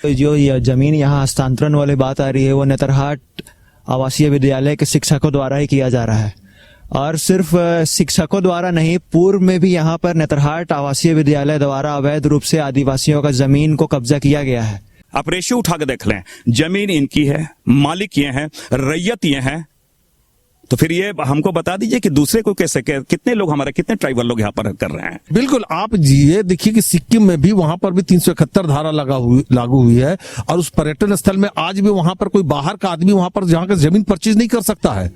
जो ये जमीन यहाँ हस्तांतरण वाली बात आ रही है वो नेतरहाट आवासीय विद्यालय के शिक्षकों द्वारा ही किया जा रहा है, और सिर्फ शिक्षकों द्वारा नहीं, पूर्व में भी यहाँ पर नेतरहाट आवासीय विद्यालय द्वारा अवैध रूप से आदिवासियों का जमीन को कब्जा किया गया है। आप रेशियो उठा के देख लें, जमीन इनकी है, मालिक ये हैं, रैयत ये हैं, तो फिर ये हमको बता दीजिए कि दूसरे को कैसे, कितने लोग हमारे, कितने ट्राइबल लोग यहाँ पर कर रहे हैं। बिल्कुल, आप ये देखिए कि सिक्किम में भी वहां पर भी 371 धारा लागू हुई है, और उस पर्यटन स्थल में आज भी वहां पर कोई बाहर का आदमी वहां पर जहां का जमीन परचेज नहीं कर सकता है।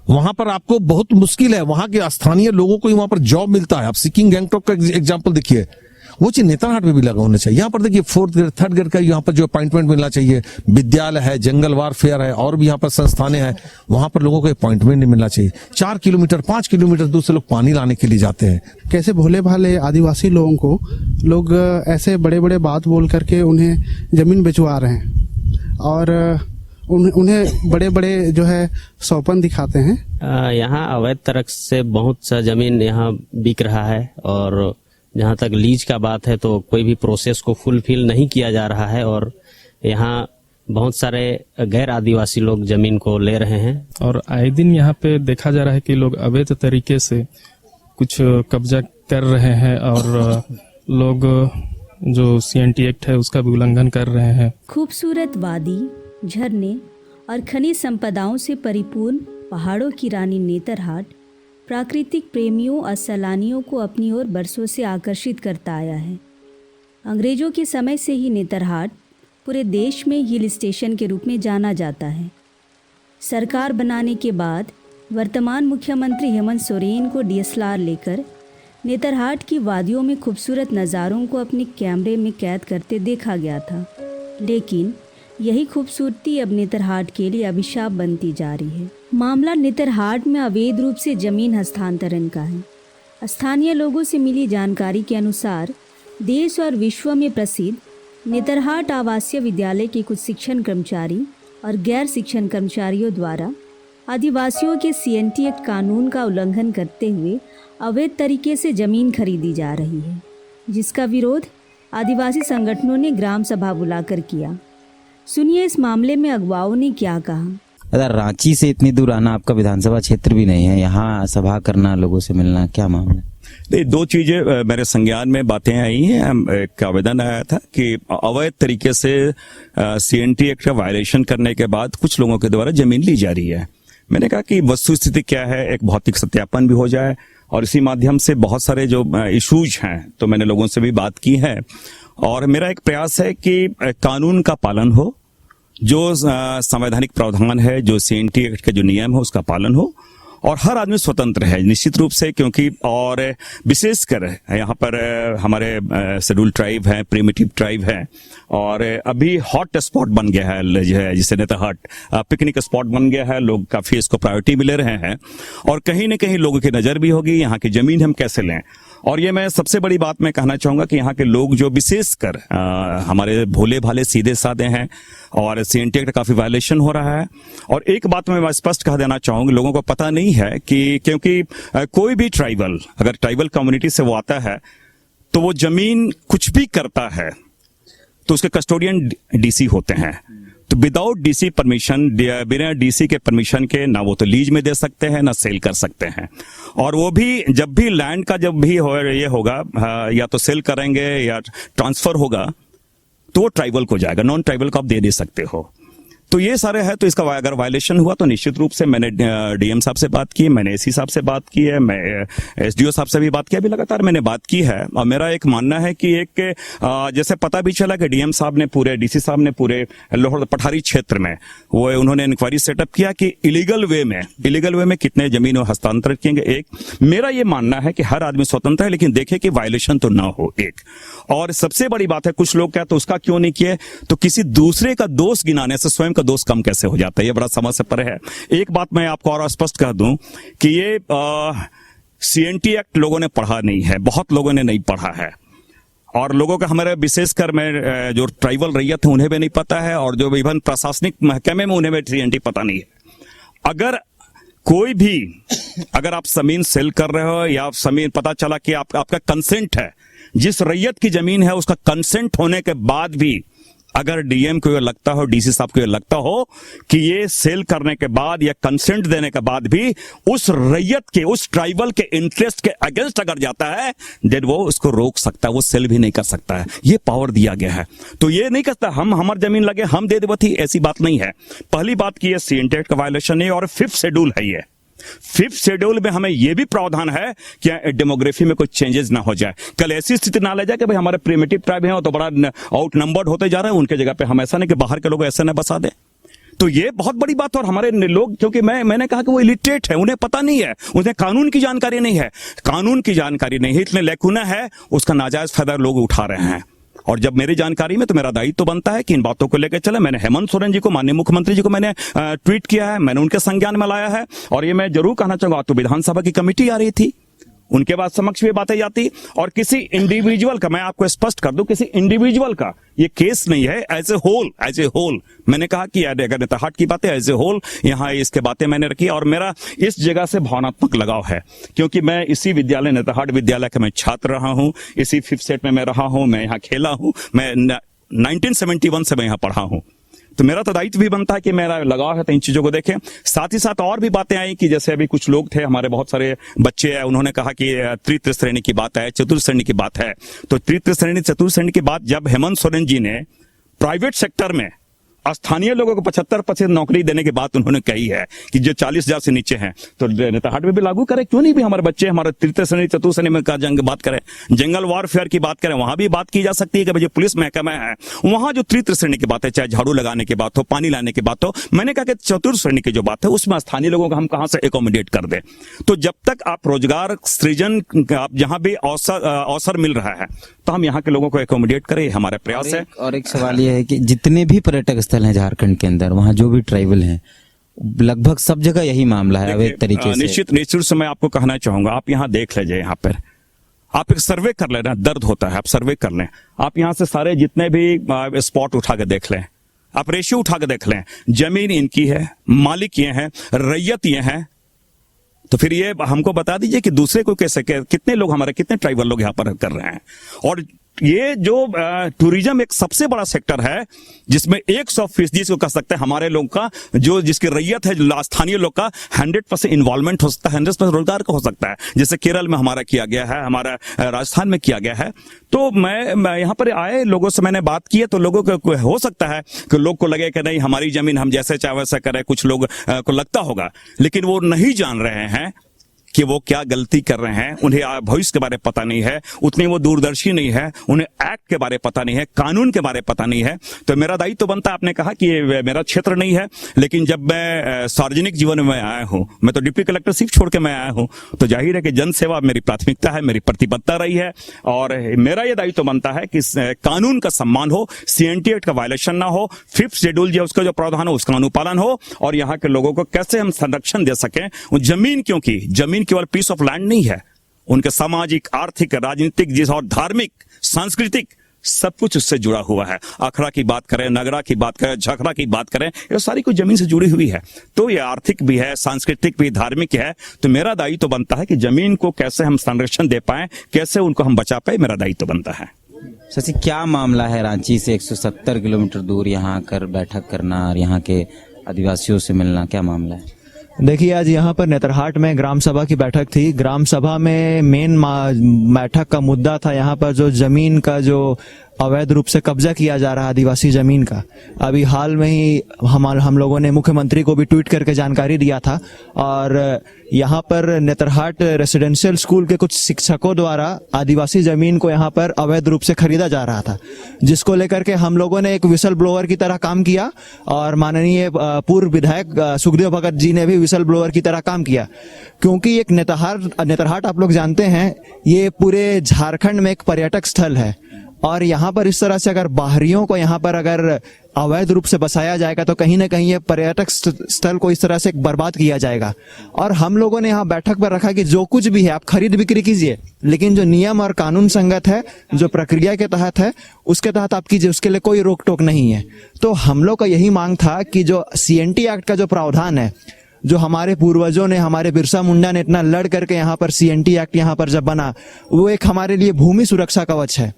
वहां पर आपको बहुत मुश्किल है, वहां के स्थानीय लोगों को वहां पर जॉब मिलता है। आप सिक्किम गैंगटॉक का एग्जाम्पल देखिए, वो चीज नेतरहाट में भी लगा होना चाहिए। यहाँ पर देखिए 4th ग्रेड 3rd ग्रेड का यहाँ पर जो अपॉइंटमेंट मिलना चाहिए, विद्यालय है, जंगल वारफेयर है, और भी यहाँ पर संस्थानें हैं, वहां पर लोगों को अपॉइंटमेंट नहीं मिलना चाहिए। 4 किलोमीटर 5 किलोमीटर दूर से लोग पानी लाने के लिए जाते हैं। कैसे भोले भाले आदिवासी लोगों को लोग ऐसे बड़े बड़े बात बोल करके उन्हें जमीन बेचवा रहे हैं, और उन्हें बड़े बड़े जो है सौपन दिखाते हैं। यहाँ अवैध तरीके से बहुत सा जमीन यहाँ बिक रहा है, और जहाँ तक लीज का बात है तो कोई भी प्रोसेस को फुलफिल नहीं किया जा रहा है, और यहाँ बहुत सारे गैर आदिवासी लोग जमीन को ले रहे हैं। और आए दिन यहाँ पे देखा जा रहा है कि लोग अवैध तरीके से कुछ कब्जा कर रहे हैं, और लोग जो CNT एक्ट है उसका भी उल्लंघन कर रहे हैं। खूबसूरत वादी, झरने और खनिज संपदाओं से परिपूर्ण पहाड़ों की रानी नेतरहाट प्राकृतिक प्रेमियों और सैलानियों को अपनी ओर बरसों से आकर्षित करता आया है। अंग्रेजों के समय से ही नेतरहाट पूरे देश में हिल स्टेशन के रूप में जाना जाता है। सरकार बनाने के बाद वर्तमान मुख्यमंत्री हेमंत सोरेन को DSLR लेकर नेतरहाट की वादियों में खूबसूरत नज़ारों को अपने कैमरे में कैद करते देखा गया था, लेकिन यही खूबसूरती अब नेतरहाट के लिए अभिशाप बनती जा रही है। मामला नेतरहाट में अवैध रूप से जमीन हस्तांतरण का है। स्थानीय लोगों से मिली जानकारी के अनुसार देश और विश्व में प्रसिद्ध नेतरहाट आवासीय विद्यालय के कुछ शिक्षण कर्मचारी और गैर शिक्षण कर्मचारियों द्वारा आदिवासियों के CNT एक्ट कानून का उल्लंघन करते हुए अवैध तरीके से जमीन खरीदी जा रही है, जिसका विरोध आदिवासी संगठनों ने ग्राम सभा बुलाकर किया। सुनिए इस मामले में अगुवाओं ने क्या कहा। अगर रांची से इतनी दूर आना, आपका विधानसभा क्षेत्र भी नहीं है, यहाँ सभा करना, लोगों से मिलना, क्या मामला? नहीं, 2 चीजें मेरे संज्ञान में बातें आई हैं। एक आवेदन आया था कि अवैध तरीके से CNT एक्ट का वायलेशन करने के बाद कुछ लोगों के द्वारा जमीन ली जा रही है। मैंने कहा कि वस्तु स्थिति क्या है, एक भौतिक सत्यापन भी हो जाए, और इसी माध्यम से बहुत सारे जो इशूज हैं तो मैंने लोगों से भी बात की है, और मेरा एक प्रयास है कि कानून का पालन हो, जो संवैधानिक प्रावधान है, जो CNT एक्ट के जो नियम है उसका पालन हो, और हर आदमी स्वतंत्र है निश्चित रूप से, क्योंकि और विशेषकर यहाँ पर हमारे शेड्यूल ट्राइब है, प्रिमिटिव ट्राइब है, और अभी हॉट स्पॉट बन गया है जो है, जिसे नेतरहाट पिकनिक स्पॉट बन गया है। लोग काफी इसको प्रायोरिटी भी ले रहे हैं, और कहीं न कहीं लोगों की नजर भी होगी यहाँ की जमीन हम कैसे लें। और ये मैं सबसे बड़ी बात मैं कहना चाहूंगा कि यहाँ के लोग जो विशेषकर हमारे भोले भाले सीधे साधे हैं, और CNT एक्ट काफी वायलेशन हो रहा है। और एक बात मैं स्पष्ट कह देना चाहूंगा, लोगों को पता नहीं है कि क्योंकि कोई भी ट्राइबल, अगर ट्राइबल कम्युनिटी से वो आता है तो वो जमीन कुछ भी करता है तो उसके कस्टोडियन DC होते हैं। तो विदाउट DC परमिशन, बिना DC के परमिशन के ना वो तो लीज में दे सकते हैं, ना सेल कर सकते हैं। और वो भी जब भी लैंड का जब भी ये होगा, या तो सेल करेंगे या ट्रांसफर होगा, तो वो ट्राइबल को जाएगा, नॉन ट्राइबल को आप दे सकते हो। तो ये सारे है, तो इसका अगर वायलेशन हुआ तो निश्चित रूप से मैंने DM साहब से बात की, मैंने AC साहब से बात की है, मैं SDO साहब से भी बात की, अभी लगातार मैंने बात की है। और मेरा एक मानना है कि एक जैसे पता भी चला कि DM साहब ने पूरे, DC साहब ने पूरे लाहौर पठारी क्षेत्र में वो उन्होंने इंक्वायरी सेटअप किया कि इलीगल वे में कितने जमीन हस्तांतरित किएंगे। एक मेरा ये मानना है कि हर आदमी स्वतंत्र है, लेकिन देखे कि वायलेशन तो ना हो। एक और सबसे बड़ी बात है, कुछ लोग क्या तो उसका क्यों नहीं किए, तो किसी दूसरे का दोष गिनाने से स्वयं का दोष कम कैसे हो जाता है, ये बड़ा समझ से परे है। एक बात मैं आपको और स्पष्ट कर दूं कि ये CNT एक्ट लोगों ने पढ़ा नहीं है, बहुत लोगों ने नहीं पढ़ा है, और लोगों का हमारे विशेषकर में जो ट्राइबल रैयत है उन्हें भी नहीं पता है, और जो इवन प्रशासनिक महकमे में उन्हें भी CNT पता नहीं है। अगर कोई भी, अगर आप जमीन सेल कर रहे हो या जमीन पता चला कि आपका कंसेंट है, जिस रैयत की जमीन है उसका कंसेंट होने के बाद भी अगर डीएम को ये लगता हो, डीसी साहब को ये लगता हो कि ये सेल करने के बाद या कंसेंट देने के बाद भी उस रैयत के, उस ट्राइबल के इंटरेस्ट के अगेंस्ट अगर जाता है, देन वो उसको रोक सकता है, वो सेल भी नहीं कर सकता है। ये पावर दिया गया है। तो ये नहीं कहता हम हमारी जमीन लगे हम दे देवती, ऐसी बात नहीं है। पहली बात की ये सीएनटी एक्ट का वायलेशन है और 5th शेड्यूल है। ये 5th शेड्यूल में हमें यह भी प्रावधान है कि डेमोग्राफी में कोई चेंजेस ना हो जाए। कल ऐसी स्थिति ना ले जाए कि भाई हमारे प्रिमिटिव ट्राइब हैं तो बड़ा आउट नंबर्ड होते जा रहे हैं, उनके जगह पे हम ऐसा नहीं कि बाहर के लोग ऐसा ना बसा दें। तो ये बहुत बड़ी बात। और हमारे लोग, क्योंकि मैंने कहा कि वो इलिटरेट है, उन्हें पता नहीं है, उन्हें कानून की जानकारी नहीं है, कानून की जानकारी नहीं है, इतने लैकुना है, उसका नाजायज फायदा लोग उठा रहे हैं। और जब मेरी जानकारी में, तो मेरा दायित्व तो बनता है कि इन बातों को लेकर चले। मैंने हेमंत सोरेन जी को, माननीय मुख्यमंत्री जी को मैंने ट्वीट किया है, मैंने उनके संज्ञान में लाया है। और ये मैं जरूर कहना चाहूंगा, तो विधानसभा की कमेटी आ रही थी, उनके बाद समक्ष भी बातें जाती, और किसी इंडिविजुअल का, मैं आपको स्पष्ट कर दूं, किसी इंडिविजुअल का ये केस नहीं है, एज ए होल मैंने कहा कि अगर नेतरहाट की बातें एज ए होल यहाँ इसके बातें मैंने रखी। और मेरा इस जगह से भावनात्मक लगाव है, क्योंकि मैं इसी विद्यालय, नेतरहाट विद्यालय का मैं छात्र रहा हूं, इसी 5th सेट में मैं रहा हूं, मैं यहाँ खेला हूं, मैं 1971 से मैं यहाँ पढ़ा हूं। तो मेरा तो दायित्व भी बनता है कि मेरा लगाव है तो इन चीजों को देखें। साथ ही साथ और भी बातें आई कि जैसे अभी कुछ लोग थे, हमारे बहुत सारे बच्चे हैं, उन्होंने कहा कि तृतीय श्रेणी की बात है, चतुर्थ श्रेणी की बात है। तो तृतीय श्रेणी, चतुर्थ श्रेणी की बात जब हेमंत सोरेन जी ने प्राइवेट सेक्टर में स्थानीय लोगों को 75% नौकरी देने की बात उन्होंने कही है कि जो 40,000 से नीचे हैं, तो नेतरहाट में भी लागू करें, क्यों नहीं भी हमारे बच्चे हमारे तृतीय श्रेणी, चतुर्थ श्रेणी में का जंग बात करें, जंगल वारफेयर की बात करें, वहां भी बात की जा सकती है कि जो पुलिस महकमा है वहां जो तृतीय श्रेणी की बात है, चाहे झाड़ू लगाने की बात हो, पानी लाने की बात हो, मैंने कहा कि चतुर्थ श्रेणी की जो बात है उसमें स्थानीय लोगों को हम कहां से एकोमोडेट कर दें। तो जब तक आप रोजगार सृजन, आप जहां भी अवसर मिल रहा है, तो हम यहाँ के लोगों को एकोमोडेट करें, हमारे प्रयास है। और एक सवाल यह है कि जितने भी पर्यटक स्थल हैं झारखंड के अंदर, वहाँ जो भी ट्राइबल हैं, लगभग सब जगह यही मामला है अवैध तरीके से। निश्चित से मैं आपको कहना चाहूंगा, आप यहाँ देख लीजिए, यहाँ पर आप एक सर्वे कर लेना, दर्द होता है, आप सर्वे कर लें, आप यहाँ से सारे जितने भी स्पॉट उठा के देख लें, आप रेशियो उठा के देख लें, जमीन इनकी है, मालिक ये हैं, रैयत ये हैं, तो फिर ये हमको बता दीजिए कि दूसरे को कैसे, कितने लोग हमारे, कितने ट्राइबल लोग यहाँ पर कर रहे हैं। और ये जो टूरिज्म एक सबसे बड़ा सेक्टर है जिसमें 100% जिसको कह सकते हैं हमारे लोग का, जो जिसकी रैयत है, स्थानीय लोग का 100% इन्वॉल्वमेंट हो सकता है, 100% रोजगार का हो सकता है, जैसे केरल में हमारा किया गया है, हमारा राजस्थान में किया गया है। तो मैं यहाँ पर आए लोगों से मैंने बात की है, तो लोगों को हो सकता है कि लोग को लगे कि नहीं हमारी जमीन हम जैसे चाहे वैसा करें, कुछ लोग को लगता होगा, लेकिन वो नहीं जान रहे हैं कि वो क्या गलती कर रहे हैं, उन्हें भविष्य के बारे में पता नहीं है, उतनी वो दूरदर्शी नहीं है, उन्हें एक्ट के बारे में पता नहीं है, कानून के बारे में पता नहीं है। तो मेरा दायित्व तो बनता है, आपने कहा कि ये मेरा क्षेत्र नहीं है, लेकिन जब मैं सार्वजनिक जीवन में आया हूं, मैं तो डिप्टी कलेक्टरशिप छोड़ के मैं आया हूं, तो जाहिर है कि जन सेवा मेरी प्राथमिकता है, मेरी प्रतिबद्धता रही है। और मेरा ये दायित्व तो बनता है कि कानून का सम्मान हो, सीएनटी एक्ट का वायलेशन ना हो, 5th शेड्यूल जो उसका जो प्रावधान हो उसका अनुपालन हो, और यहाँ के लोगों को कैसे हम संरक्षण दे सकें। जमीन, क्योंकि जमीन केवल पीस ऑफ लैंड नहीं है, उनके सामाजिक, आर्थिक, राजनीतिक, जिस और धार्मिक, सांस्कृतिक सब कुछ उससे जुड़ा हुआ है। अखड़ा की बात करें, नगरा की बात करें, झखड़ा की बात करें, ये सारी कुछ जमीन से जुड़ी हुई है। तो ये आर्थिक भी है, सांस्कृतिक भी, धार्मिक है। तो मेरा दायित्व तो बनता है कि जमीन को कैसे हम संरक्षण दे पाए, कैसे उनको हम बचा पाए, मेरा दायित्व तो बनता है। सची, क्या मामला है रांची से 170 किलोमीटर दूर यहाँ आकर बैठक करना और यहाँ के आदिवासियों से मिलना, क्या मामला है? देखिए, आज यहाँ पर नेतरहाट में ग्राम सभा की बैठक थी। ग्राम सभा में मेन बैठक का मुद्दा था यहाँ पर जो जमीन का जो अवैध रूप से कब्जा किया जा रहा है, आदिवासी जमीन का। अभी हाल में ही हम लोगों ने मुख्यमंत्री को भी ट्वीट करके जानकारी दिया था। और यहाँ पर नेतरहाट रेसिडेंशियल स्कूल के कुछ शिक्षकों द्वारा आदिवासी जमीन को यहाँ पर अवैध रूप से खरीदा जा रहा था, जिसको लेकर के हम लोगों ने एक विसल ब्लोअर की तरह काम किया। और माननीय पूर्व विधायक सुखदेव भगत जी ने भी विसल ब्लोअर की तरह काम किया, क्योंकि एक नेतरहाट आप लोग जानते हैं, ये पूरे झारखंड में एक पर्यटक स्थल है। और यहाँ पर इस तरह से अगर बाहरियों को यहाँ पर अगर अवैध रूप से बसाया जाएगा, तो कहीं ना कहीं ये पर्यटक स्थल को इस तरह से बर्बाद किया जाएगा। और हम लोगों ने यहाँ बैठक पर रखा कि जो कुछ भी है आप खरीद बिक्री कीजिए, लेकिन जो नियम और कानून संगत है, जो प्रक्रिया के तहत है, उसके तहत आप कीजिए, उसके लिए कोई रोक टोक नहीं है। तो हम लोग का यही मांग था कि जो सीएनटी एक्ट का जो प्रावधान है, जो हमारे पूर्वजों ने, हमारे बिरसा मुंडा ने इतना लड़ करके यहाँ पर सीएनटी एक्ट यहाँ पर जब बना, वो एक हमारे लिए भूमि सुरक्षा कवच है।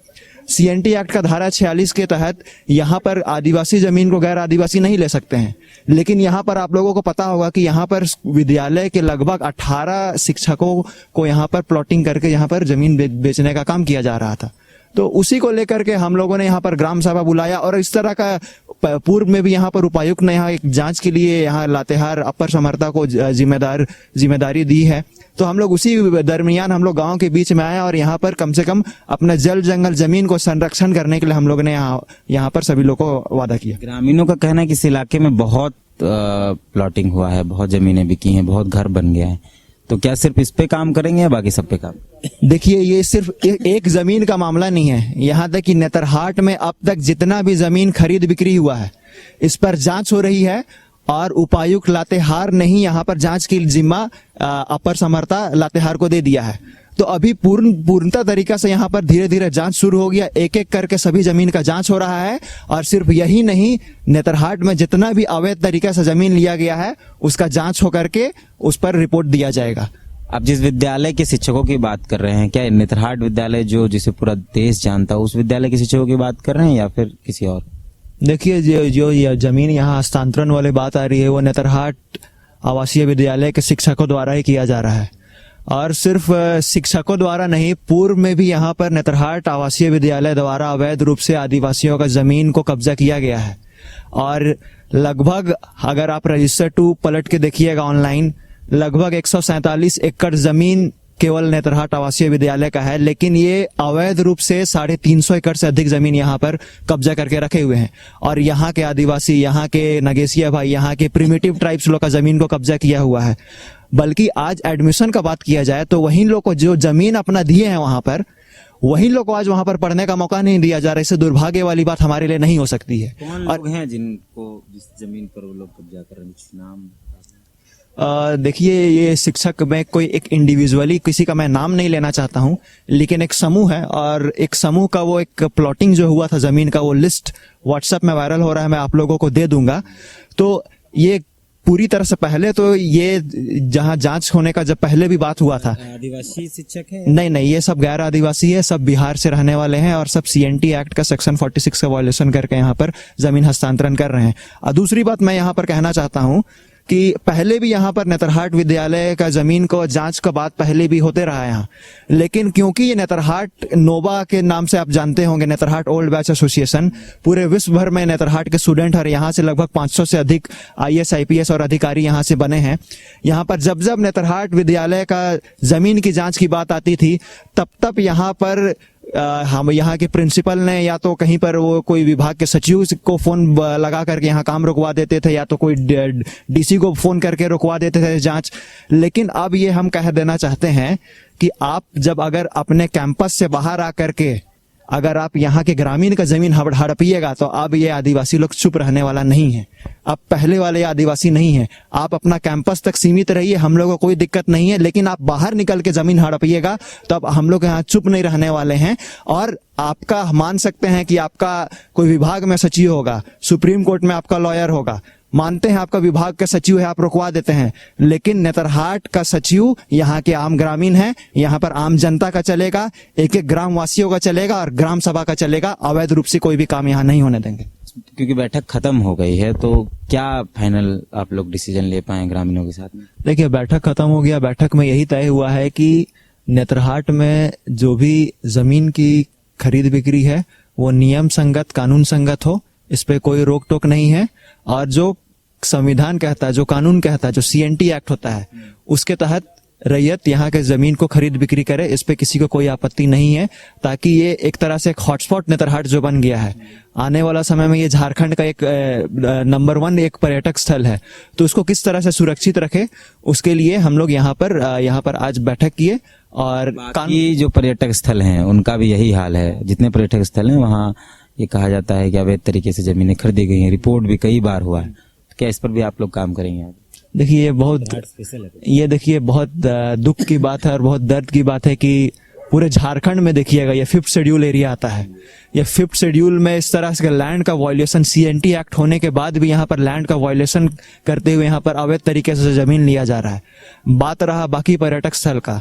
सीएनटी एक्ट का धारा 46 के तहत यहाँ पर आदिवासी जमीन को गैर आदिवासी नहीं ले सकते हैं, लेकिन यहाँ पर आप लोगों को पता होगा कि यहाँ पर विद्यालय के लगभग 18 शिक्षकों को यहाँ पर प्लॉटिंग करके यहाँ पर जमीन बेचने का काम किया जा रहा था। तो उसी को लेकर के हम लोगों ने यहाँ पर ग्राम सभा बुलाया और इस तरह का पूर्व में भी यहाँ पर उपायुक्त ने यहाँ एक जांच के लिए यहाँ लातेहार अपर समर्था को जिम्मेदारी दी है। तो हम लोग उसी दरमियान हम लोग गांव के बीच में आए और यहाँ पर कम से कम अपना जल जंगल जमीन को संरक्षण करने के लिए हम लोग ने यहाँ पर सभी लोगों को वादा किया। ग्रामीणों का कहना है कि इस इलाके में बहुत प्लॉटिंग हुआ है, बहुत जमीनें बिकी हैं, बहुत घर बन गया है, तो क्या सिर्फ इस पे काम करेंगे या बाकी सब पे काम? देखिए, ये सिर्फ एक जमीन का मामला नहीं है। यहाँ तक कि नेतरहाट में अब तक जितना भी जमीन खरीद बिक्री हुआ है इस पर जांच हो रही है और उपायुक्त लातेहार ने ही यहाँ पर जांच की जिम्मा अपर समर्था लातेहार को दे दिया है। तो अभी पूर्णतः तरीका से यहाँ पर धीरे धीरे जांच शुरू हो गया, एक एक करके सभी जमीन का जांच हो रहा है। और सिर्फ यही नहीं, नेतरहाट में जितना भी अवैध तरीके से जमीन लिया गया है उसका जांच हो करके उस पर रिपोर्ट दिया जाएगा। आप जिस विद्यालय के शिक्षकों की बात कर रहे हैं, क्या नेतरहाट विद्यालय जिसे पूरा देश जानता है उस विद्यालय के शिक्षकों की बात कर रहे हैं या फिर किसी और? देखिए, जो जमीन यहाँ हस्तांतरण वाली बात आ रही है वो नेतरहाट आवासीय विद्यालय के शिक्षकों द्वारा ही किया जा रहा है। और सिर्फ शिक्षकों द्वारा नहीं, पूर्व में भी यहाँ पर नेतरहाट आवासीय विद्यालय द्वारा अवैध रूप से आदिवासियों का जमीन को कब्जा किया गया है। और लगभग अगर आप रजिस्टर 2 पलट के देखिएगा ऑनलाइन, लगभग 147 एकड़ जमीन केवल नेतरहाट आवासीय विद्यालय का है, लेकिन ये अवैध रूप से 350 एकड़ से अधिक जमीन यहाँ पर कब्जा करके रखे हुए हैं। और यहाँ के आदिवासी, यहाँ के नगेसिया भाई, यहाँ के प्रिमिटिव ट्राइब्स लोग का जमीन को कब्जा किया हुआ है। बल्कि आज एडमिशन का बात किया जाए तो वही लोग को जो जमीन अपना दिए हैं वहां पर, वही लोग को आज वहां पर पढ़ने का मौका नहीं दिया जा रहा है। इससे दुर्भाग्य वाली बात हमारे लिए नहीं हो सकती है। कौन लोग हैं जिनको जिस जमीन पर वो लोग कब्जा कर रहे हैं, कुछ नाम? देखिए, ये शिक्षक में कोई एक इंडिविजुअली किसी का मैं नाम नहीं लेना चाहता हूं, लेकिन एक समूह है और एक समूह का वो एक प्लॉटिंग जो हुआ था जमीन का, वो लिस्ट व्हाट्सएप में वायरल हो रहा है, मैं आप लोगों को दे दूंगा। तो ये पूरी तरह से पहले तो ये जहां जांच होने का जब पहले भी बात हुआ था, आदिवासी शिक्षक है? नहीं, ये सब गैर आदिवासी है, सब बिहार से रहने वाले हैं और सब सीएनटी एक्ट का सेक्शन 46 का वायलेशन करके यहाँ पर जमीन हस्तांतरण कर रहे हैं। और दूसरी बात मैं यहाँ पर कहना चाहता हूँ कि पहले भी यहाँ पर नेतरहाट विद्यालय का जमीन को जांच का बात पहले भी होते रहा है यहाँ, लेकिन क्योंकि ये नेतरहाट नोबा के नाम से आप जानते होंगे, नेतरहाट ओल्ड बैच एसोसिएशन, पूरे विश्व भर में नेतरहाट के स्टूडेंट और यहाँ से लगभग 500 से अधिक IAS IPS और अधिकारी यहाँ से बने हैं। यहाँ पर जब जब नेतरहाट विद्यालय का जमीन की जांच की बात आती थी तब यहाँ पर हम यहाँ के प्रिंसिपल ने या तो कहीं पर वो कोई विभाग के सचिव को फोन लगा करके यहाँ काम रुकवा देते थे, या तो कोई डीसी को फोन करके रुकवा देते थे जांच। लेकिन अब ये हम कह देना चाहते हैं कि आप जब अगर अपने कैंपस से बाहर आकर के अगर आप यहाँ के ग्रामीण का जमीन हड़पिएगा तो अब ये आदिवासी लोग चुप रहने वाला नहीं है। अब पहले वाले आदिवासी नहीं है। आप अपना कैंपस तक सीमित रहिए, हम लोगों को कोई दिक्कत नहीं है, लेकिन आप बाहर निकल के जमीन हड़पिएगा तो अब हम लोग यहाँ चुप नहीं रहने वाले हैं। और आपका मान सकते हैं कि आपका कोई विभाग में सचिव होगा, सुप्रीम कोर्ट में आपका लॉयर होगा, मानते हैं आपका विभाग का सचिव है, आप रुकवा देते हैं, लेकिन नेतरहाट का सचिव यहाँ के आम ग्रामीण है, यहाँ पर आम जनता का चलेगा, एक एक ग्राम वासियों का चलेगा और ग्राम सभा का चलेगा। अवैध रूप से कोई भी काम यहाँ नहीं होने देंगे। क्योंकि बैठक खत्म हो गई है तो क्या फाइनल आप लोग डिसीजन ले पाए ग्रामीणों के साथ में? देखिए, बैठक खत्म हो गया। बैठक में यही तय हुआ है कि नेतरहाट में जो भी जमीन की खरीद बिक्री है वो नियम संगत, कानून संगत हो, इस पे कोई रोक टोक नहीं है। और जो संविधान कहता है, जो कानून कहता है, जो सीएनटी एक्ट होता है, उसके तहत रैयत यहाँ के जमीन को खरीद बिक्री करे, इस पे किसी को कोई आपत्ति नहीं है। ताकि ये एक तरह से एक हॉटस्पॉट नेतरहाट जो बन गया है, आने वाला समय में ये झारखंड का एक नंबर 1 एक पर्यटक स्थल है, तो उसको किस तरह से सुरक्षित रखे, उसके लिए हम लोग यहाँ पर आज बैठक किए। और बाकी जो पर्यटक स्थल हैं उनका भी यही हाल है। जितने पर्यटक स्थल हैं वहाँ ये कहा जाता है कि अवैध तरीके से जमीनें खरीदी गई हैं, रिपोर्ट भी कई बार हुआ है। तो क्या इस पर भी आप लोग काम करेंगे? देखिए, ये बहुत दुख की बात है और बहुत दर्द की बात है कि पूरे झारखंड में देखिएगा ये 5th शेड्यूल एरिया आता है। ये 5th शेड्यूल में इस तरह से लैंड का वायलेशन, सीएनटी एक्ट होने के बाद भी यहाँ पर लैंड का वायलेशन करते हुए यहाँ पर अवैध तरीके से जमीन लिया जा रहा है। बात रहा बाकी पर्यटक स्थल का,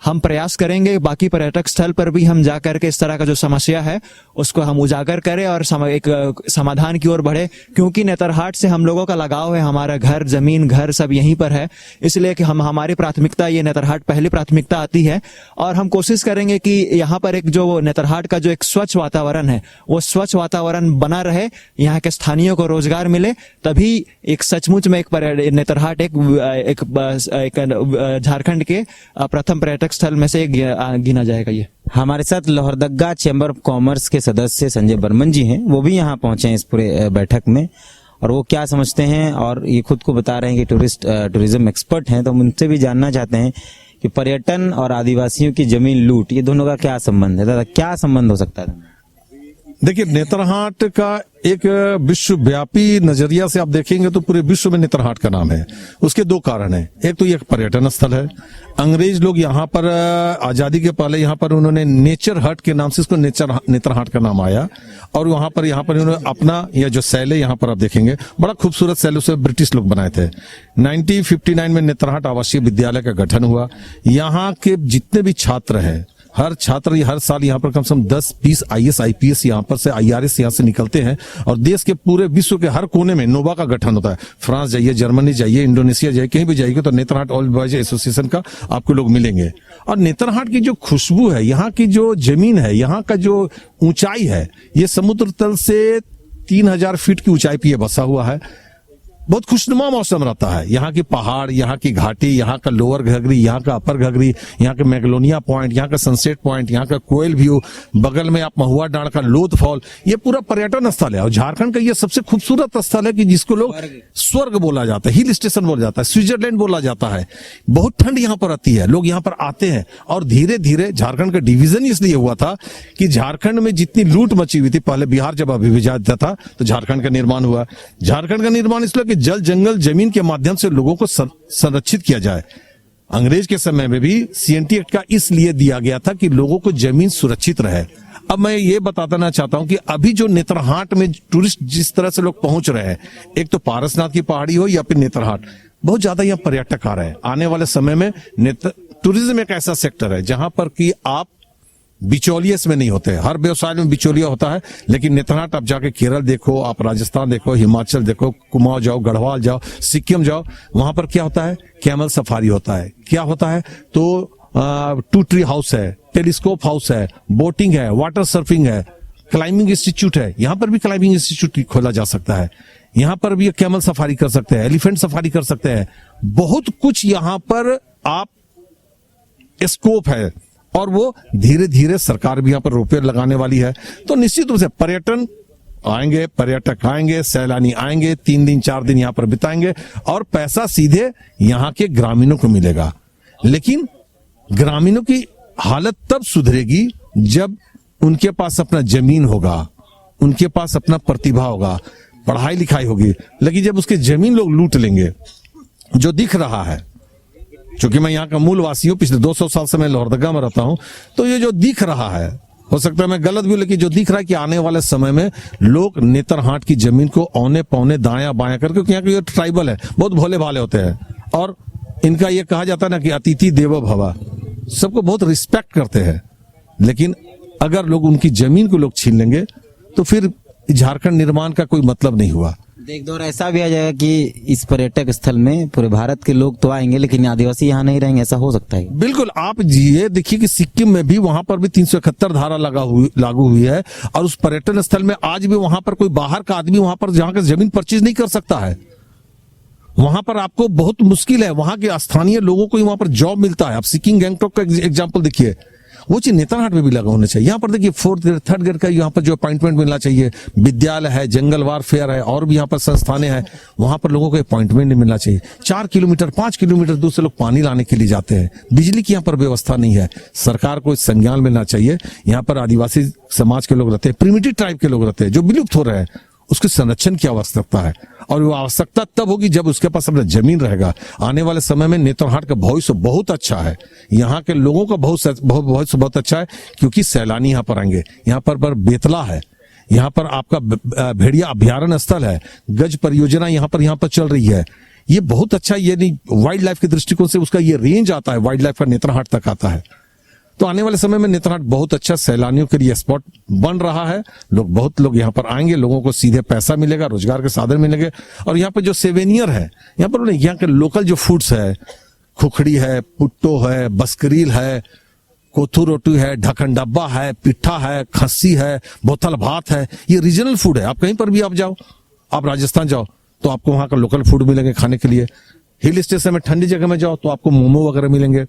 हम प्रयास करेंगे बाकी पर्यटक स्थल पर भी हम जा करके इस तरह का जो समस्या है उसको हम उजागर करें और एक समाधान की ओर बढ़े, क्योंकि नेतरहाट से हम लोगों का लगाव है, हमारा घर जमीन घर सब यहीं पर है, इसलिए कि हमारी प्राथमिकता ये नेतरहाट पहली प्राथमिकता आती है। और हम कोशिश करेंगे कि यहाँ पर एक जो नेतरहाट का जो एक स्वच्छ वातावरण है वो स्वच्छ वातावरण बना रहे, यहाँ के स्थानीयों को रोजगार मिले, तभी एक सचमुच में एक नेतरहाट एक झारखंड के प्रथम पर्यटक स्थल में से गिना जाएगा। ये हमारे साथ लोहरदगा चैम्बर ऑफ कॉमर्स के सदस्य संजय बर्मन जी हैं, वो भी यहाँ पहुंचे हैं इस पूरे बैठक में, और वो क्या समझते हैं, और ये खुद को बता रहे हैं कि टूरिज्म एक्सपर्ट हैं, तो हम उनसे भी जानना चाहते हैं कि पर्यटन और आदिवासियों की जमीन लूट, ये दोनों का क्या संबंध है, दादा क्या संबंध हो सकता है? देखिए, नेतरहाट का एक विश्वव्यापी नजरिया से आप देखेंगे तो पूरे विश्व में नेतरहाट का नाम है। उसके दो कारण हैं, एक तो ये पर्यटन स्थल है। अंग्रेज लोग यहाँ पर आजादी के पहले यहाँ पर उन्होंने नेचर हट के नाम से इसको नेतरहाट का नाम आया, और यहाँ पर उन्होंने अपना यह जो सैल है यहाँ पर आप देखेंगे बड़ा खूबसूरत सैल उसे ब्रिटिश लोग बनाए थे। 1959 में नेतरहाट आवासीय विद्यालय का गठन हुआ। यहाँ के जितने भी छात्र हैं, हर छात्र हर साल यहाँ पर कम से कम 10-20 IAS IPS यहाँ पर से IRS यहाँ से निकलते हैं, और देश के पूरे विश्व के हर कोने में नोवा का गठन होता है। फ्रांस जाइए, जर्मनी जाइए, इंडोनेशिया जाइए, कहीं भी जाइए तो नेतरहाट ऑल बॉयज एसोसिएशन का आपको लोग मिलेंगे। और नेतरहाट की जो खुशबू है, यहाँ की जो जमीन है, यहाँ का जो ऊंचाई है, ये समुद्र तल से 3000 फीट की ऊंचाई पे बसा हुआ है। बहुत खुशनुमा मौसम रहता है। यहाँ की पहाड़, यहाँ की घाटी, यहाँ का लोअर घघरी, यहाँ का अपर घघरी, यहाँ के मैग्नोलिया पॉइंट, यहाँ का सनसेट पॉइंट, यहाँ का कोयल व्यू, बगल में आप महुआ डांड का लोथ फॉल, ये पूरा पर्यटन स्थल है। और झारखंड का ये सबसे खूबसूरत स्थल है कि जिसको लोग स्वर्ग बोला जाता है, हिल स्टेशन बोला जाता है, स्विट्जरलैंड बोला जाता है। बहुत ठंड यहाँ पर आती है, लोग यहाँ पर आते हैं। और धीरे धीरे झारखंड का डिवीजन इसलिए हुआ था कि झारखंड में जितनी लूट मची हुई थी, पहले बिहार जब अविभाजित था तो झारखंड का निर्माण हुआ। झारखंड का निर्माण इसलिए जल जंगल जमीन के माध्यम से लोगों को संरक्षित किया जाए। अंग्रेज के समय में भी CNT एक्ट का इसलिए दिया गया था कि लोगों को जमीन सुरक्षित रहे। अब मैं ये बताना चाहता हूं कि अभी जो नेतरहाट में टूरिस्ट जिस तरह से लोग पहुंच रहे हैं, एक तो पारसनाथ की पहाड़ी हो या फिर नेतरहाट, बहुत ज्यादा यहाँ पर्यटक आ रहे हैं। आने वाले समय में टूरिज्म एक ऐसा सेक्टर है जहां पर कि आप बिचौलिए इसमें नहीं होते। हर व्यवसाय में बिचौलिया होता है, लेकिन नेतरहाट आप जाके केरल देखो, आप राजस्थान देखो, हिमाचल देखो, कुमाऊं जाओ, गढ़वाल जाओ, सिक्किम जाओ, वहां पर क्या होता है, कैमल सफारी होता है। क्या होता है तो 2 ट्री हाउस है, टेलीस्कोप हाउस है, बोटिंग है, वाटर सर्फिंग है, क्लाइंबिंग इंस्टीट्यूट है। यहाँ पर भी क्लाइंबिंग इंस्टीट्यूट खोला जा सकता है। यहाँ पर भी कैमल सफारी कर सकते हैं, एलिफेंट सफारी कर सकते हैं। बहुत कुछ यहाँ पर आप स्कोप है, और वो धीरे धीरे सरकार भी यहाँ पर रुपये लगाने वाली है। तो निश्चित रूप से पर्यटन आएंगे, पर्यटक आएंगे, सैलानी आएंगे, 3 दिन 4 दिन यहाँ पर बिताएंगे, और पैसा सीधे यहाँ के ग्रामीणों को मिलेगा। लेकिन ग्रामीणों की हालत तब सुधरेगी जब उनके पास अपना जमीन होगा, उनके पास अपना प्रतिभा होगा, पढ़ाई लिखाई होगी। लेकिन जब उसके जमीन लोग लूट लेंगे, जो दिख रहा है, क्योंकि मैं यहाँ का मूल वासी हूँ, पिछले 200 साल से मैं लोहरदगा में रहता हूँ, तो ये जो दिख रहा है, हो सकता है मैं गलत भी हूं, लेकिन जो दिख रहा है कि आने वाले समय में लोग नेतरहाट की जमीन को औने पौने दायां बायां करके, क्योंकि यहाँ के ट्राइबल है, बहुत भोले भाले होते हैं, और इनका ये कहा जाता है ना कि अतिथि देवो भव, सबको बहुत रिस्पेक्ट करते हैं। लेकिन अगर लोग उनकी जमीन को लोग छीन लेंगे तो फिर झारखंड निर्माण का कोई मतलब नहीं हुआ। एक दौर ऐसा भी आ जाएगा कि इस पर्यटक स्थल में पूरे भारत के लोग तो आएंगे लेकिन आदिवासी यहाँ नहीं रहेंगे, ऐसा हो सकता है? बिल्कुल। आप ये देखिए कि सिक्किम में भी वहां पर भी 371 धारा लागू हुई है, और उस पर्यटन स्थल में आज भी वहां पर कोई बाहर का आदमी वहां पर जहां का जमीन परचेज नहीं कर सकता है। वहां पर आपको बहुत मुश्किल है, वहां के स्थानीय लोगों को वहां पर जॉब मिलता है। आप सिक्किम गैंगटॉक का एग्जाम्पल देखिए, वो चीज नेतरहाट में भी लगा होना चाहिए। यहाँ पर देखिए 4th ग्रेड 3rd ग्रेड का यहाँ पर जो अपॉइंटमेंट मिलना चाहिए, विद्यालय है, जंगलवार फेयर है, और भी यहाँ पर संस्थानें हैं, वहां पर लोगों को अपॉइंटमेंट नहीं मिलना चाहिए। 4 किलोमीटर 5 किलोमीटर दूर से लोग पानी लाने के लिए जाते हैं, बिजली की यहाँ पर व्यवस्था नहीं है। सरकार को संज्ञान मिलना चाहिए। यहाँ पर आदिवासी समाज के लोग रहते हैं, प्रिमिटिव ट्राइब के लोग रहते हैं, जो विलुप्त हो रहे हैं, उसके संरक्षण की आवश्यकता है। और वो आवश्यकता तब होगी जब उसके पास अपना जमीन रहेगा। आने वाले समय में नेतरहाट का भविष्य बहुत अच्छा है, यहाँ के लोगों का भविष्य बहुत अच्छा है, क्योंकि सैलानी यहाँ पर आएंगे। यहाँ पर बेतला है, यहाँ पर आपका भेड़िया अभ्यारण्य स्थल है, गज परियोजना यहाँ पर चल रही है। ये बहुत अच्छा, ये नहीं वाइल्ड लाइफ के दृष्टिकोण से उसका ये रेंज आता है, वाइल्ड लाइफ का नेत्रहाट तक आता है। तो आने वाले समय में नेत्रहाट बहुत अच्छा सैलानियों के लिए स्पॉट बन रहा है। बहुत लोग यहाँ पर आएंगे, लोगों को सीधे पैसा मिलेगा, रोजगार के साधन मिलेंगे। और यहाँ पर जो सेवेनियर है, यहाँ पर यहाँ के लोकल जो फूड्स है, खुखड़ी है, पुट्टो है, बस्करील है, कोथू रोटी है, ढक्कन डब्बा है, पिट्ठा है, खस्सी है, बोतल भात है, ये रीजनल फूड है। आप कहीं पर भी आप जाओ, आप राजस्थान जाओ तो आपको वहां का लोकल फूड मिलेंगे खाने के लिए। हिल स्टेशन में ठंडी जगह में जाओ तो आपको मोमो वगैरह मिलेंगे।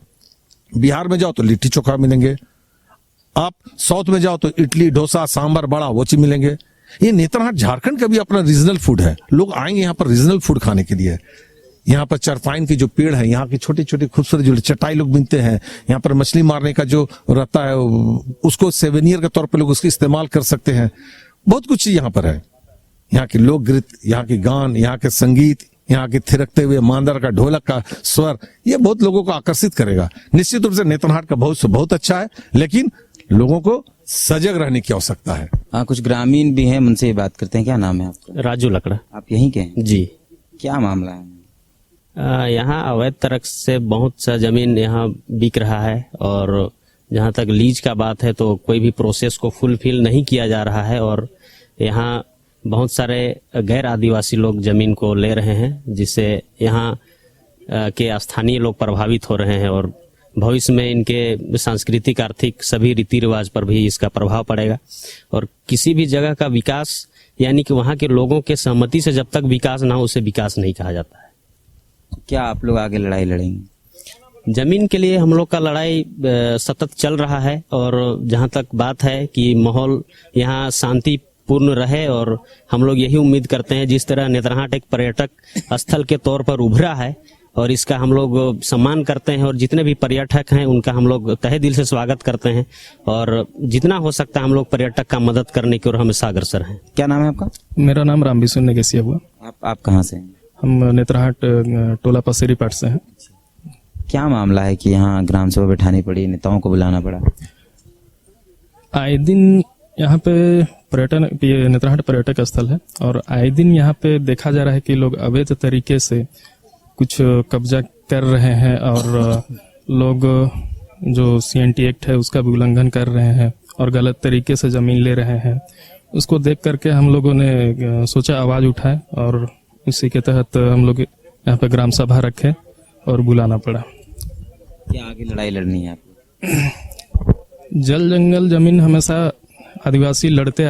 बिहार में जाओ तो लिट्टी चोखा मिलेंगे। आप साउथ में जाओ तो इडली, डोसा, सांभर, बड़ा वो चीज मिलेंगे। ये नेत्रहाट झारखंड का भी अपना रीजनल फूड है। लोग आएंगे यहाँ पर रीजनल फूड खाने के लिए। यहाँ पर चरपाइन की जो पेड़ है, यहाँ की छोटी छोटी खूबसूरत जो चटाई लोग बिनते हैं, यहाँ पर मछली मारने का जो रहता है उसको सेवेनियर के तौर पर लोग उसका इस्तेमाल कर सकते हैं। बहुत कुछ चीज यहाँ पर है। यहाँ के लोक गीत, यहाँ के गान, यहाँ के संगीत, यहाँ के थिरकते हुए मांदर का, ढोलक का स्वर, ये बहुत लोगों को आकर्षित करेगा। निश्चित रूप से नेत्रहाट का भविष्य बहुत अच्छा है, लेकिन लोगों को सजग रहने की आवश्यकता है। कुछ ग्रामीण भी हैं, उनसे ही बात करते हैं। क्या नाम है आपका? राजू लकड़ा। आप यहीं के हैं? जी। क्या मामला है? यहाँ अवैध तरक से बहुत सा जमीन यहाँ बिक रहा है, और जहाँ तक लीज का बात है तो कोई भी प्रोसेस को फुलफिल नहीं किया जा रहा है, और यहाँ बहुत सारे गैर आदिवासी लोग जमीन को ले रहे हैं, जिससे यहाँ के स्थानीय लोग प्रभावित हो रहे हैं, और भविष्य में इनके सांस्कृतिक, आर्थिक सभी रीति रिवाज पर भी इसका प्रभाव पड़ेगा। और किसी भी जगह का विकास, यानी कि वहाँ के लोगों के सहमति से जब तक विकास ना हो, उसे विकास नहीं कहा जाता है। क्या आप लोग आगे लड़ाई लड़ेंगे? जमीन के लिए हम लोग का लड़ाई सतत चल रहा है, और जहाँ तक बात है कि माहौल यहाँ शांतिपूर्ण रहे, और हम लोग यही उम्मीद करते हैं, जिस तरह नेत्रहाट एक पर्यटक स्थल के तौर पर उभरा है और इसका हम लोग सम्मान करते हैं, और जितने भी पर्यटक हैं उनका हम लोग तहे दिल से स्वागत करते हैं, और जितना हो सकता है हम लोग पर्यटक का मदद करने की ओर हमेशा अग्रसर हैं। क्या नाम है आपका? मेरा नाम रामविशु नेगेसिया हुआ। आप कहाँ से हैं? हम नेत्रहाट टोला पसेरी पाट से हैं। क्या मामला है कि यहाँ ग्राम सभा बैठानी पड़ी, नेताओं को बुलाना पड़ा? आए दिन यहाँ पे पर्यटन, ये नेत्रहाट पर्यटक स्थल है, और आए दिन यहाँ पे देखा जा रहा है कि लोग अवैध तरीके से कुछ कब्जा कर रहे हैं, और लोग जो CNT एक्ट है उसका भी उल्लंघन कर रहे हैं, और गलत तरीके से जमीन ले रहे हैं। उसको देख करके हम लोगों ने सोचा आवाज उठाए, और इसी के तहत हम लोग यहाँ पे ग्राम सभा रखे और बुलाना पड़ा। क्या आगे लड़ाई लड़नी है आपको? जल जंगल जमीन हमेशा आदिवासी लड़ते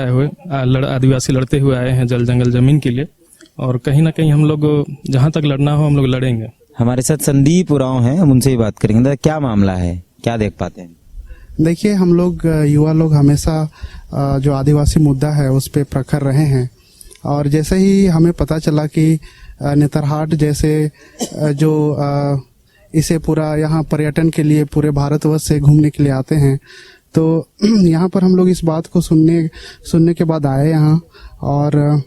हुए आए हैं जल जंगल जमीन के लिए, और कहीं ना कहीं हम लोग जहां तक लड़ना हो हम लोग लड़ेंगे। हमारे साथ संदीप उरांव हैं, हम उनसे ही बात करेंगे। क्या मामला है, क्या देख पाते हैं? देखिए, हम लोग युवा लोग हमेशा जो आदिवासी मुद्दा है उस पे प्रखर रहे हैं, और जैसे ही हमें पता चला कि नेतरहाट जैसे जो इसे पूरा यहाँ पर्यटन के लिए पूरे भारतवर्ष से घूमने के लिए आते हैं, तो यहाँ पर हम लोग इस बात को सुनने के बाद आए यहाँ, और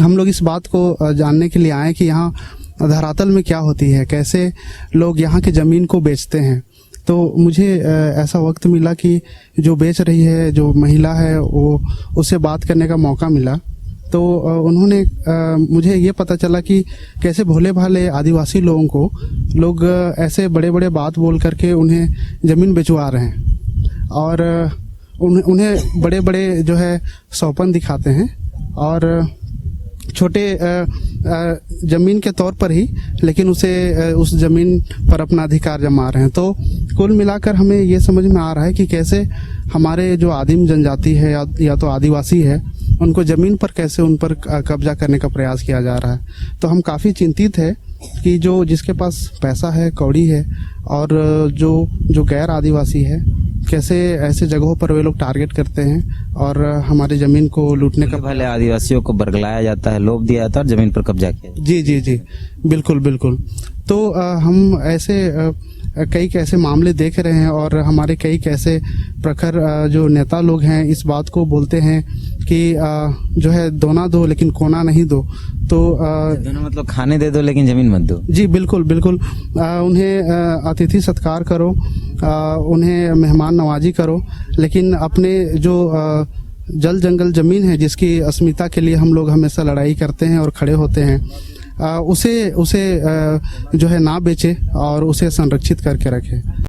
हम लोग इस बात को जानने के लिए आए कि यहाँ धरातल में क्या होती है, कैसे लोग यहाँ की ज़मीन को बेचते हैं। तो मुझे ऐसा वक्त मिला कि जो बेच रही है, जो महिला है, वो उससे बात करने का मौका मिला। तो उन्होंने मुझे ये पता चला कि कैसे भोले भाले आदिवासी लोगों को लोग ऐसे बड़े बड़े बात बोल करके उन्हें ज़मीन बेचवा रहे हैं, और उन्हें बड़े बड़े जो है सौपन दिखाते हैं, और छोटे जमीन के तौर पर ही, लेकिन उस जमीन पर अपना अधिकार जमा रहे हैं। तो कुल मिलाकर हमें ये समझ में आ रहा है कि कैसे हमारे जो आदिम जनजाति है या तो आदिवासी है, उनको जमीन पर कैसे उन पर कब्जा करने का प्रयास किया जा रहा है। तो हम काफ़ी चिंतित है कि जिसके पास पैसा है, कौड़ी है, और जो गैर आदिवासी है, कैसे ऐसे जगहों पर वे लोग टारगेट करते हैं और हमारी जमीन को लूटने का। भले आदिवासियों को बरगलाया जाता है, लोभ दिया जाता है और जमीन पर कब्जा किया जाता है। जी जी जी, बिल्कुल बिल्कुल। तो हम ऐसे कई कैसे मामले देख रहे हैं, और हमारे कई कैसे प्रखर जो नेता लोग हैं इस बात को बोलते हैं कि जो है दोना दो लेकिन कोना नहीं दो। तो दोनों मतलब खाने दे दो लेकिन जमीन मत दो। जी बिल्कुल बिल्कुल। उन्हें अतिथि सत्कार करो, उन्हें मेहमान नवाजी करो, लेकिन अपने जो जल जंगल जमीन है जिसकी अस्मिता के लिए हम लोग हमेशा लड़ाई करते हैं और खड़े होते हैं, उसे जो है ना बेचे और उसे संरक्षित करके रखे।